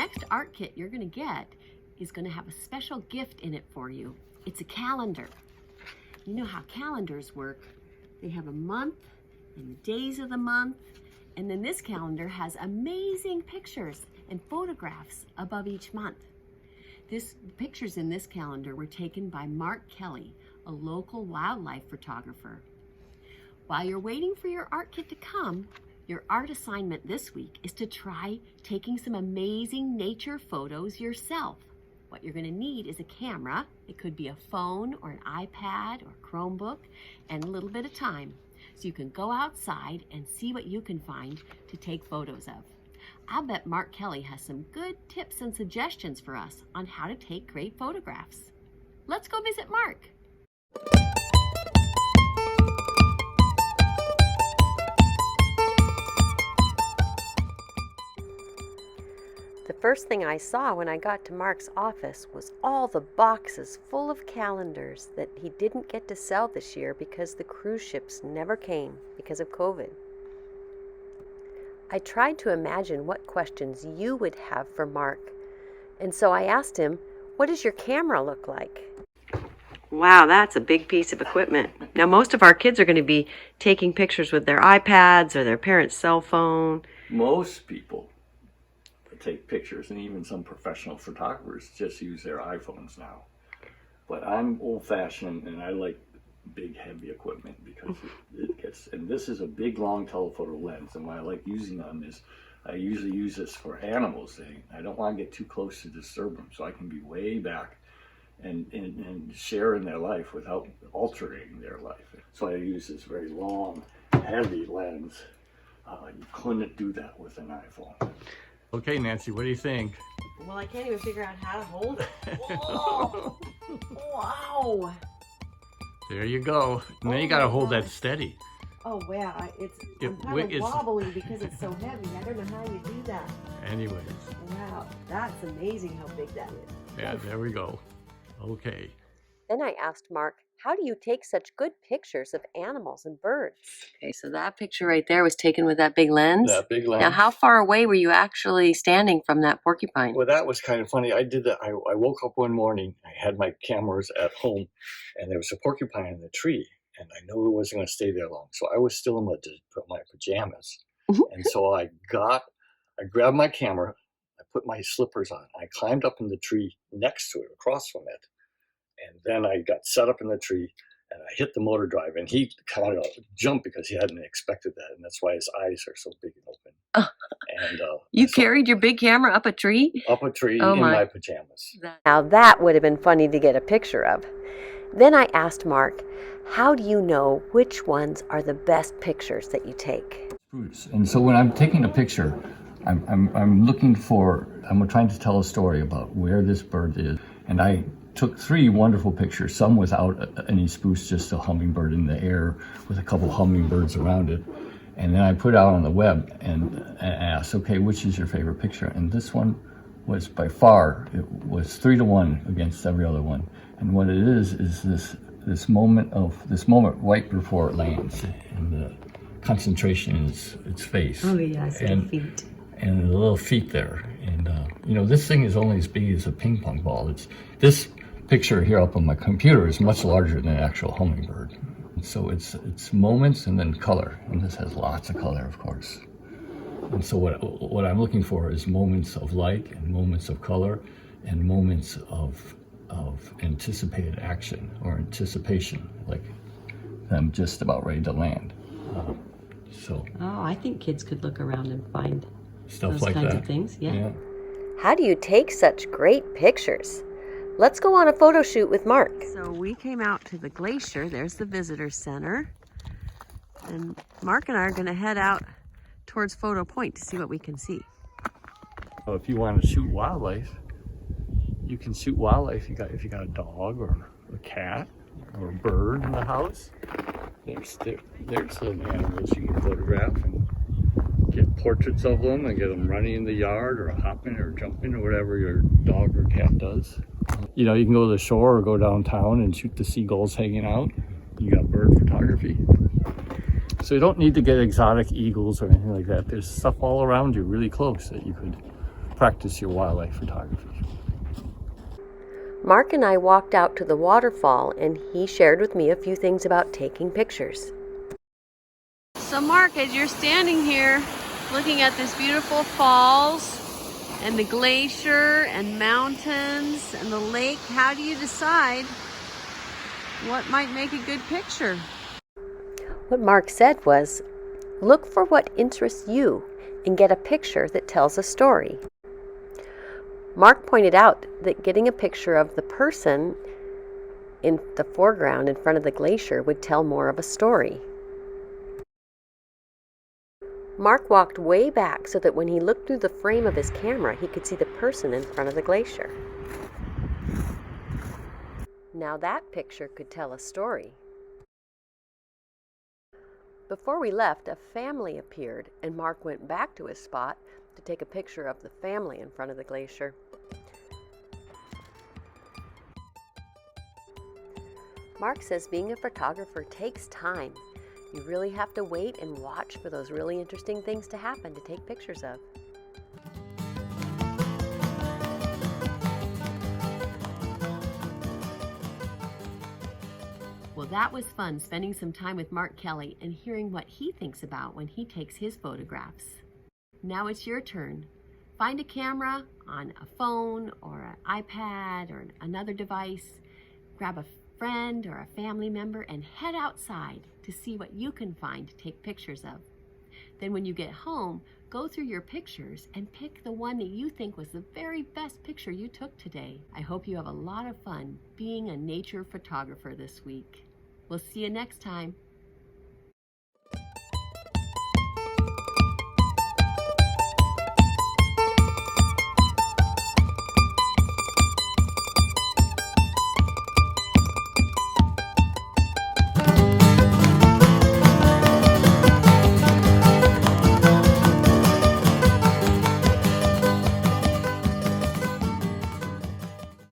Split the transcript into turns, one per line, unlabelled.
next art kit you're going to get is going to have a special gift in it for you. It's a calendar. You know how calendars work. They have a month and days of the month, and then this calendar has amazing pictures and photographs above each month. Pictures in this calendar were taken by Mark Kelley, a local wildlife photographer. While you're waiting for your art kit to come, your art assignment this week is to try taking some amazing nature photos yourself. What you're going to need is a camera. It could be a phone or an iPad or Chromebook, and a little bit of time, so you can go outside and see what you can find to take photos of. I'll bet Mark Kelley has some good tips and suggestions for us on how to take great photographs. Let's go visit Mark. The first thing I saw when I got to Mark's office was all the boxes full of calendars that he didn't get to sell this year because the cruise ships never came because of COVID. I tried to imagine what questions you would have for Mark, and so I asked him, what does your camera look like? Wow, that's a big piece of equipment. Now, most of our kids are going to be taking pictures with their iPads or their parents' cell phone.
Most people take pictures, and even some professional photographers just use their iPhones now. But I'm old-fashioned, and I like big, heavy equipment because it gets, and this is a big, long telephoto lens, and what I like using them is I usually use this for animals. I don't want to get too close to disturb them, so I can be way back and share in their life without altering their life. So I use this very long, heavy lens. You couldn't do that with an iPhone.
Okay, Nancy, what do you think?
Well, I can't even figure out how to hold it. Whoa! Wow!
There you go. And then you gotta hold that steady.
Oh, wow. I'm kind of wobbly because it's so heavy. I don't know how you do that.
Anyways.
Wow, that's amazing how big that is.
Yeah, there we go. Okay.
Then I asked Mark, how do you take such good pictures of animals and birds? Okay, so that picture right there was taken with that big lens?
That big lens.
Now, how far away were you actually standing from that porcupine?
Well, that was kind of funny. I did that. I woke up one morning. I had my cameras at home, and there was a porcupine in the tree, and I knew it wasn't going to stay there long. So I was still in my pajamas, and so I grabbed my camera, I put my slippers on, I climbed up in the tree next to it, across from it, and then I got set up in the tree, and I hit the motor drive, and he kind of jumped because he hadn't expected that, and that's why his eyes are so big and open. And
you carried your big camera up a tree?
Up a tree in my pajamas.
Now that would have been funny to get a picture of. Then I asked Mark, how do you know which ones are the best pictures that you take?
And so when I'm taking a picture, I'm looking for, I'm trying to tell a story about where this bird is. And I took 3 wonderful pictures, some without any spooks, just a hummingbird in the air with a couple hummingbirds around it. And then I put it out on the web and asked, okay, which is your favorite picture? And this one was by far, it was 3-to-1 against every other one. And what it is this moment right before it lands, and the concentration in its face.
Oh yeah, I see the feet.
And the little feet there. And this thing is only as big as a ping pong ball. This picture here up on my computer is much larger than an actual hummingbird. So it's moments and then color, and this has lots of color, of course. And so what I'm looking for is moments of light and moments of color and moments of anticipated action or anticipation, like them just about ready to land. Oh,
I think kids could look around and find
stuff
those
like
kinds
that.
Of things. Yeah.
How do you take such great pictures? Let's go on a photo shoot with Mark.
So we came out to the glacier. There's the visitor center. And Mark and I are going to head out towards Photo Point to see what we can see.
If you want to shoot wildlife, you can shoot wildlife if you got a dog or a cat or a bird in the house. There's some animals you can photograph and get portraits of them and get them running in the yard or hopping or jumping or whatever your dog or cat does. You can go to the shore or go downtown and shoot the seagulls hanging out. You got bird photography. So you don't need to get exotic eagles or anything like that. There's stuff all around you really close that you could practice your wildlife photography.
Mark and I walked out to the waterfall, and he shared with me a few things about taking pictures.
So Mark, as you're standing here looking at this beautiful falls and the glacier and mountains and the lake, how do you decide what might make a good picture?
What Mark said was, look for what interests you and get a picture that tells a story. Mark pointed out that getting a picture of the person in the foreground in front of the glacier would tell more of a story. Mark walked way back so that when he looked through the frame of his camera, he could see the person in front of the glacier. Now that picture could tell a story. Before we left, a family appeared, and Mark went back to his spot to take a picture of the family in front of the glacier. Mark says being a photographer takes time. You really have to wait and watch for those really interesting things to happen to take pictures of.
Well, that was fun, spending some time with Mark Kelley and hearing what he thinks about when he takes his photographs. Now it's your turn. Find a camera on a phone or an iPad or another device. Grab a friend or a family member and head outside to see what you can find to take pictures of. Then when you get home, go through your pictures and pick the one that you think was the very best picture you took today. I hope you have a lot of fun being a nature photographer this week. We'll see you next time.